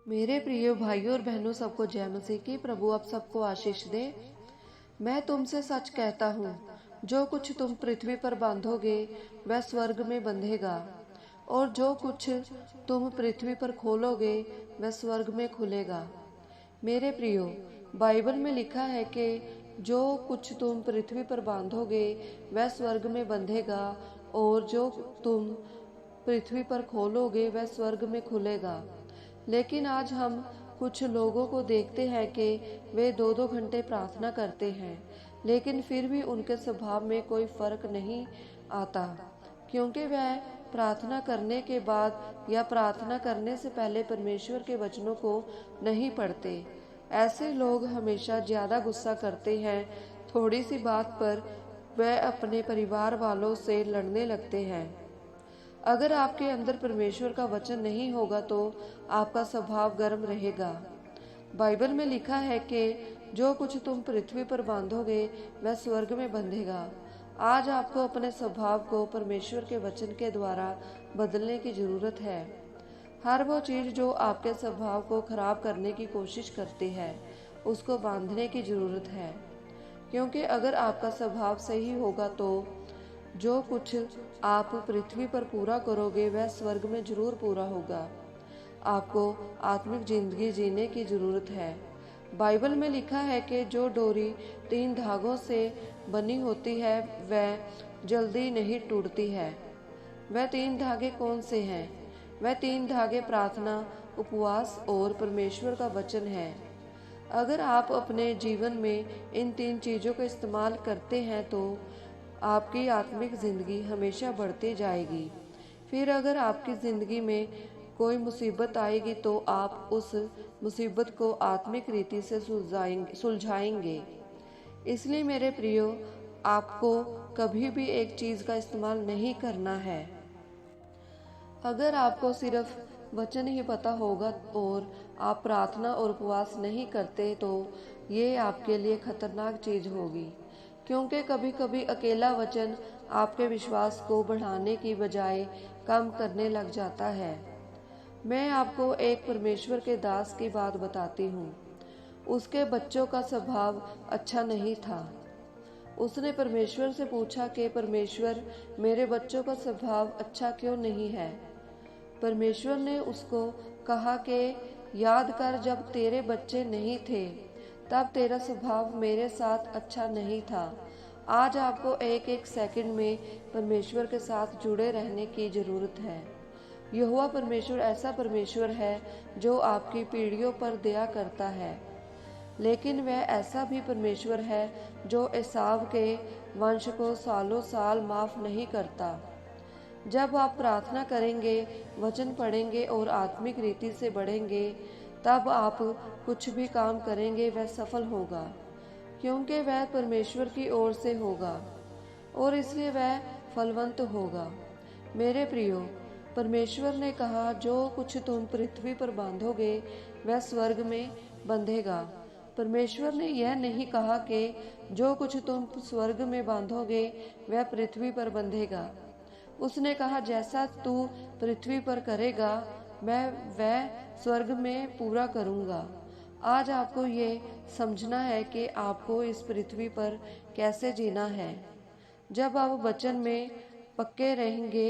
मेरे प्रिय भाइयों और बहनों, सबको जय मसीह की। प्रभु आप सबको आशीष दे। मैं तुमसे सच कहता हूँ, जो कुछ तुम पृथ्वी पर बांधोगे वह स्वर्ग में बंधेगा, और जो कुछ तुम पृथ्वी पर खोलोगे वह स्वर्ग में खुलेगा। मेरे प्रियो, बाइबल में लिखा है कि जो कुछ तुम पृथ्वी पर बांधोगे वह स्वर्ग में बंधेगा, और जो तुम पृथ्वी पर खोलोगे वह स्वर्ग में खुलेगा। लेकिन आज हम कुछ लोगों को देखते हैं कि वे 2-2 घंटे प्रार्थना करते हैं, लेकिन फिर भी उनके स्वभाव में कोई फर्क नहीं आता, क्योंकि वह प्रार्थना करने के बाद या प्रार्थना करने से पहले परमेश्वर के वचनों को नहीं पढ़ते। ऐसे लोग हमेशा ज्यादा गुस्सा करते हैं। थोड़ी सी बात पर वह अपने परिवार वालों से लड़ने लगते हैं। अगर आपके अंदर परमेश्वर का वचन नहीं होगा तो आपका स्वभाव गर्म रहेगा। बाइबल में लिखा है कि जो कुछ तुम पृथ्वी पर बांधोगे वह स्वर्ग में बंधेगा। आज आपको अपने स्वभाव को परमेश्वर के वचन के द्वारा बदलने की जरूरत है। हर वो चीज जो आपके स्वभाव को खराब करने की कोशिश करती है, उसको बांधने की जरूरत है। क्योंकि अगर आपका स्वभाव सही होगा तो जो कुछ आप पृथ्वी पर पूरा करोगे वह स्वर्ग में जरूर पूरा होगा। आपको आत्मिक जिंदगी जीने की जरूरत है। बाइबल में लिखा है कि जो डोरी 3 धागों से बनी होती है वह जल्दी नहीं टूटती है। वह 3 धागे कौन से हैं? वह 3 धागे प्रार्थना, उपवास और परमेश्वर का वचन है। अगर आप अपने जीवन में इन 3 चीजों का इस्तेमाल करते हैं तो आपकी आत्मिक जिंदगी हमेशा बढ़ती जाएगी। फिर अगर आपकी जिंदगी में कोई मुसीबत आएगी तो आप उस मुसीबत को आत्मिक रीति से सुलझाएंगे। इसलिए मेरे प्रियो, आपको कभी भी एक चीज का इस्तेमाल नहीं करना है। अगर आपको सिर्फ वचन ही पता होगा और आप प्रार्थना और उपवास नहीं करते तो ये आपके लिए खतरनाक चीज होगी, क्योंकि कभी कभी अकेला वचन आपके विश्वास को बढ़ाने की बजाय कम करने लग जाता है। मैं आपको एक परमेश्वर के दास की बात बताती हूँ। उसके बच्चों का स्वभाव अच्छा नहीं था। उसने परमेश्वर से पूछा कि परमेश्वर, मेरे बच्चों का स्वभाव अच्छा क्यों नहीं है? परमेश्वर ने उसको कहा कि याद कर, जब तेरे बच्चे नहीं थे तब तेरा स्वभाव मेरे साथ अच्छा नहीं था। आज आपको एक एक सेकंड में परमेश्वर के साथ जुड़े रहने की जरूरत है। यहोवा परमेश्वर ऐसा परमेश्वर है जो आपकी पीढ़ियों पर दया करता है, लेकिन वह ऐसा भी परमेश्वर है जो एसाव के वंश को सालों साल माफ नहीं करता। जब आप प्रार्थना करेंगे, वचन पढ़ेंगे और आत्मिक रीति से बढ़ेंगे, तब आप कुछ भी काम करेंगे वह सफल होगा, क्योंकि वह परमेश्वर की ओर से होगा और इसलिए वह फलवंत होगा। मेरे प्रियो, परमेश्वर ने कहा, जो कुछ तुम पृथ्वी पर बांधोगे वह स्वर्ग में बंधेगा। परमेश्वर ने यह नहीं कहा कि जो कुछ तुम स्वर्ग में बांधोगे वह पृथ्वी पर बंधेगा। उसने कहा, जैसा तू पृथ्वी पर करेगा मैं वह स्वर्ग में पूरा करूंगा। आज आपको ये समझना है कि आपको इस पृथ्वी पर कैसे जीना है। जब आप वचन में पक्के रहेंगे,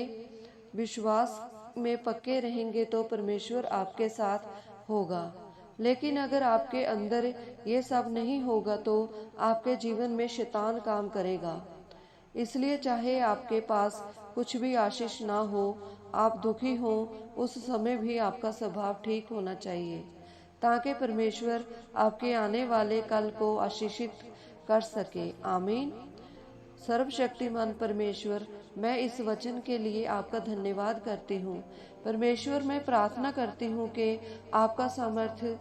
विश्वास में पक्के रहेंगे तो परमेश्वर आपके साथ होगा। लेकिन अगर आपके अंदर ये सब नहीं होगा तो आपके जीवन में शैतान काम करेगा। इसलिए चाहे आपके पास कुछ भी आशीष ना हो, आप दुखी हो, उस समय भी आपका स्वभाव ठीक होना चाहिए, ताकि परमेश्वर आपके आने वाले कल को आशीषित कर सके। आमीन। सर्वशक्तिमान परमेश्वर, मैं इस वचन के लिए आपका धन्यवाद करती हूँ। परमेश्वर, मैं प्रार्थना करती हूँ कि आपका सामर्थ्य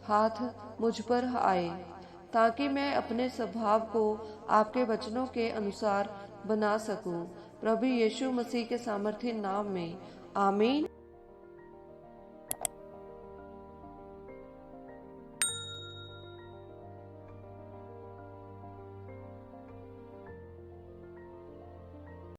हाथ मुझ पर आए, ताकि मैं अपने स्वभाव को आपके वचनों के अनुसार बना सकूं। प्रभु यीशु मसीह के सामर्थ्य नाम में, आमीन।